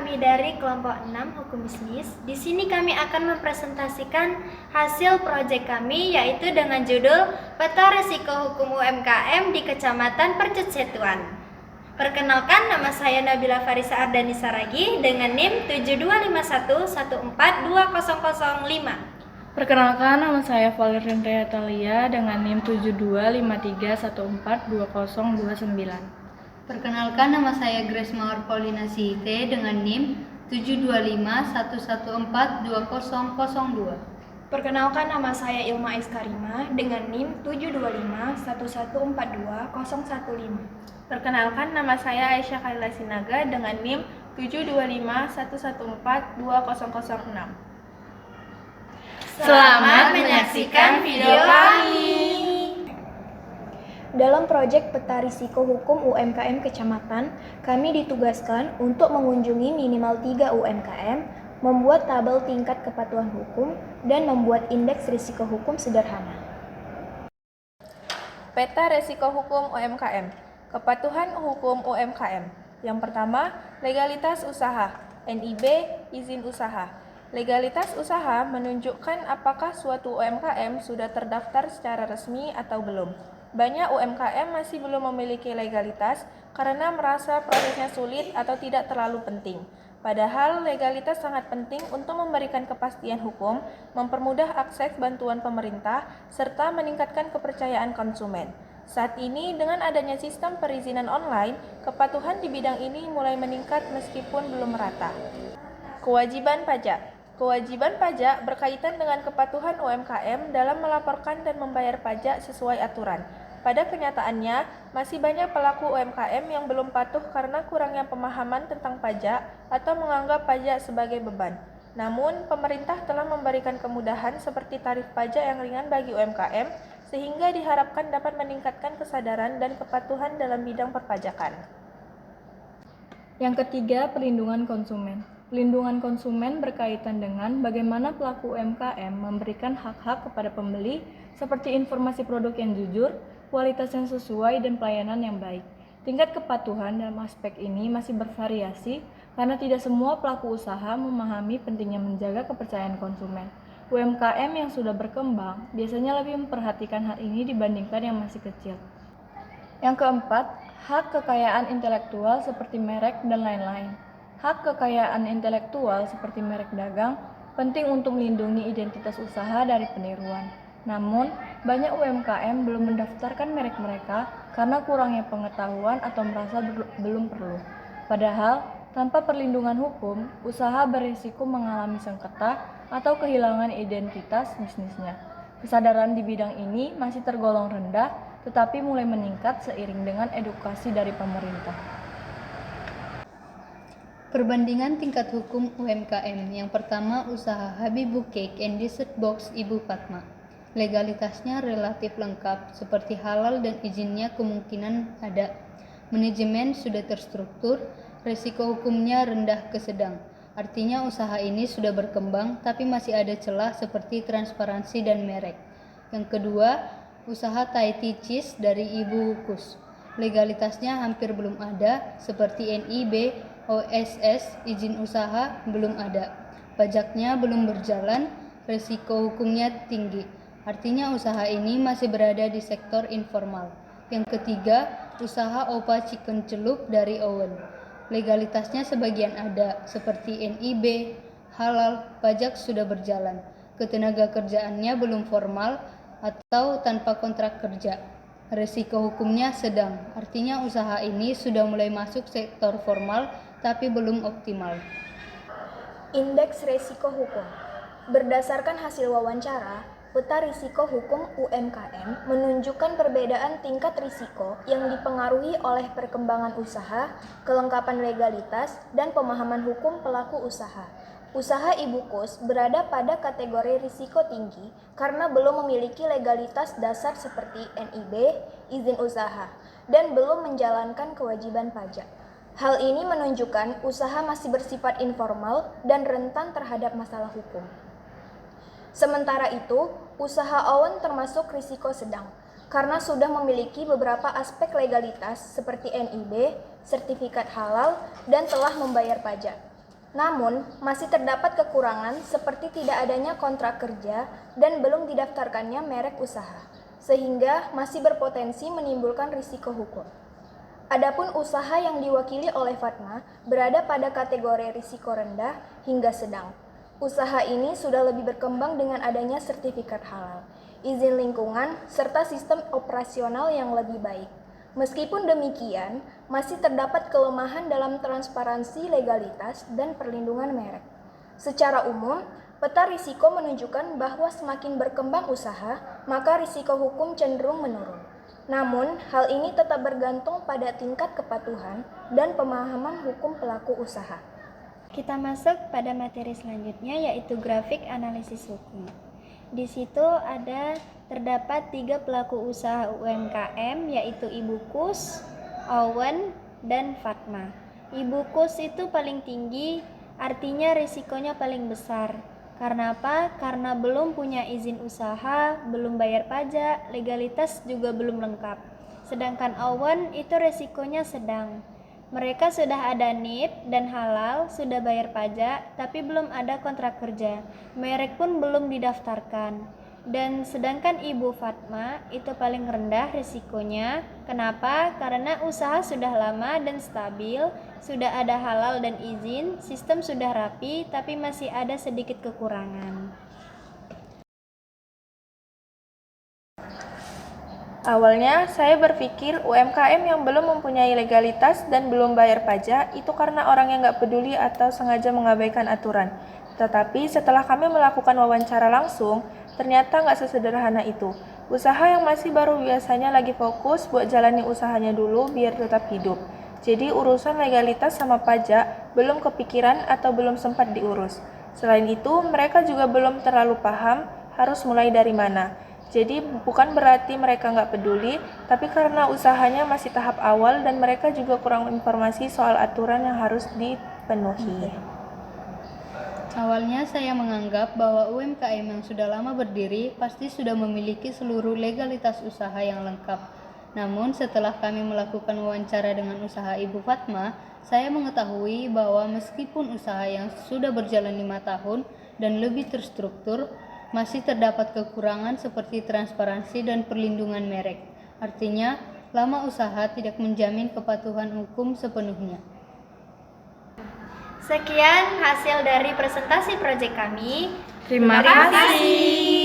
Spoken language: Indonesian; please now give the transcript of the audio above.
kami dari kelompok 6 Hukum Bisnis. Di sini kami akan mempresentasikan hasil proyek kami, yaitu dengan judul Peta Risiko Hukum UMKM di Kecamatan Percetuan. Perkenalkan, nama saya Nabila Farisa Ardani Saragi dengan NIM 7251142005. Perkenalkan, nama saya Valerian Talia dengan NIM 7253142029. Perkenalkan, nama saya Grace Mawar Paulina Sihite dengan NIM 72511420002. Perkenalkan, nama saya Ilma Iskarima dengan NIM 72511420015. Perkenalkan, nama saya Aisyah Khaila Sinaga dengan NIM 72511420006. Selamat menyaksikan video kami. Dalam proyek Peta Risiko Hukum UMKM Kecamatan, kami ditugaskan untuk mengunjungi minimal 3 UMKM, membuat tabel tingkat kepatuhan hukum, dan membuat indeks risiko hukum sederhana. Peta Risiko Hukum UMKM. Kepatuhan hukum UMKM. Yang pertama, legalitas usaha. NIB, izin usaha. Legalitas usaha menunjukkan apakah suatu UMKM sudah terdaftar secara resmi atau belum. Banyak UMKM masih belum memiliki legalitas karena merasa prosesnya sulit atau tidak terlalu penting. Padahal legalitas sangat penting untuk memberikan kepastian hukum, mempermudah akses bantuan pemerintah, serta meningkatkan kepercayaan konsumen. Saat ini, dengan adanya sistem perizinan online, kepatuhan di bidang ini mulai meningkat meskipun belum merata. Kewajiban pajak. Kewajiban pajak berkaitan dengan kepatuhan UMKM dalam melaporkan dan membayar pajak sesuai aturan. Pada kenyataannya, masih banyak pelaku UMKM yang belum patuh karena kurangnya pemahaman tentang pajak atau menganggap pajak sebagai beban. Namun, pemerintah telah memberikan kemudahan seperti tarif pajak yang ringan bagi UMKM, sehingga diharapkan dapat meningkatkan kesadaran dan kepatuhan dalam bidang perpajakan. Yang ketiga, perlindungan konsumen. Perlindungan konsumen berkaitan dengan bagaimana pelaku UMKM memberikan hak-hak kepada pembeli seperti informasi produk yang jujur, kualitas yang sesuai, dan pelayanan yang baik. Tingkat kepatuhan dalam aspek ini masih bervariasi karena tidak semua pelaku usaha memahami pentingnya menjaga kepercayaan konsumen. UMKM yang sudah berkembang biasanya lebih memperhatikan hal ini dibandingkan yang masih kecil. Yang keempat, hak kekayaan intelektual seperti merek dan lain-lain. Hak kekayaan intelektual seperti merek dagang penting untuk melindungi identitas usaha dari peniruan. Namun, banyak UMKM belum mendaftarkan merek mereka karena kurangnya pengetahuan atau merasa belum perlu. Padahal, tanpa perlindungan hukum, usaha berisiko mengalami sengketa atau kehilangan identitas bisnisnya. Kesadaran di bidang ini masih tergolong rendah, tetapi mulai meningkat seiring dengan edukasi dari pemerintah. Perbandingan tingkat hukum UMKM. Yang pertama, usaha Habibu Cake and Dessert Box Ibu Fatma. Legalitasnya relatif lengkap, seperti halal dan izinnya kemungkinan ada. Manajemen sudah terstruktur, risiko hukumnya rendah ke sedang. Artinya usaha ini sudah berkembang, tapi masih ada celah seperti transparansi dan merek. Yang kedua, usaha Thai Tea Cheese dari Ibu Hukus. Legalitasnya hampir belum ada, seperti NIB, OSS, izin usaha belum ada. Pajaknya belum berjalan, risiko hukumnya tinggi. Artinya usaha ini masih berada di sektor informal. Yang ketiga, usaha Opa Chicken Celup dari Owen. Legalitasnya sebagian ada, seperti NIB, halal, pajak sudah berjalan. Ketenaga kerjaannya belum formal atau tanpa kontrak kerja. Risiko hukumnya sedang, artinya usaha ini sudah mulai masuk sektor formal tapi belum optimal. Indeks risiko hukum. Berdasarkan hasil wawancara, peta risiko hukum UMKM menunjukkan perbedaan tingkat risiko yang dipengaruhi oleh perkembangan usaha, kelengkapan legalitas, dan pemahaman hukum pelaku usaha. Usaha Ibu Kus berada pada kategori risiko tinggi karena belum memiliki legalitas dasar seperti NIB, izin usaha, dan belum menjalankan kewajiban pajak. Hal ini menunjukkan usaha masih bersifat informal dan rentan terhadap masalah hukum. Sementara itu, usaha Owen termasuk risiko sedang karena sudah memiliki beberapa aspek legalitas seperti NIB, sertifikat halal, dan telah membayar pajak. Namun, masih terdapat kekurangan seperti tidak adanya kontrak kerja dan belum didaftarkannya merek usaha, sehingga masih berpotensi menimbulkan risiko hukum. Adapun usaha yang diwakili oleh Fatma berada pada kategori risiko rendah hingga sedang. Usaha ini sudah lebih berkembang dengan adanya sertifikat halal, izin lingkungan, serta sistem operasional yang lebih baik. Meskipun demikian, masih terdapat kelemahan dalam transparansi legalitas dan perlindungan merek. Secara umum, peta risiko menunjukkan bahwa semakin berkembang usaha, maka risiko hukum cenderung menurun. Namun, hal ini tetap bergantung pada tingkat kepatuhan dan pemahaman hukum pelaku usaha. Kita masuk pada materi selanjutnya, yaitu grafik analisis hukum. Di situ terdapat 3 pelaku usaha UMKM, yaitu Ibu Kus, Owen, dan Fatma. Ibu Kus itu paling tinggi, artinya risikonya paling besar. Karena apa? Karena belum punya izin usaha, belum bayar pajak, legalitas juga belum lengkap. Sedangkan Owen itu risikonya sedang. Mereka sudah ada NIP dan halal, sudah bayar pajak, tapi belum ada kontrak kerja. Merek pun belum didaftarkan. Dan sedangkan Ibu Fatma itu paling rendah risikonya. Kenapa? Karena usaha sudah lama dan stabil, sudah ada halal dan izin, sistem sudah rapi, tapi masih ada sedikit kekurangan. Awalnya, saya berpikir UMKM yang belum mempunyai legalitas dan belum bayar pajak itu karena orang yang nggak peduli atau sengaja mengabaikan aturan. Tetapi setelah kami melakukan wawancara langsung, ternyata nggak sesederhana itu. Usaha yang masih baru biasanya lagi fokus buat jalani usahanya dulu biar tetap hidup. Jadi urusan legalitas sama pajak belum kepikiran atau belum sempat diurus. Selain itu, mereka juga belum terlalu paham harus mulai dari mana. Jadi bukan berarti mereka nggak peduli, tapi karena usahanya masih tahap awal dan mereka juga kurang informasi soal aturan yang harus dipenuhi. Awalnya saya menganggap bahwa UMKM yang sudah lama berdiri pasti sudah memiliki seluruh legalitas usaha yang lengkap. Namun setelah kami melakukan wawancara dengan usaha Ibu Fatma, saya mengetahui bahwa meskipun usaha yang sudah berjalan 5 tahun dan lebih terstruktur, masih terdapat kekurangan seperti transparansi dan perlindungan merek. Artinya, lama usaha tidak menjamin kepatuhan hukum sepenuhnya. Sekian hasil dari presentasi proyek kami. Terima kasih.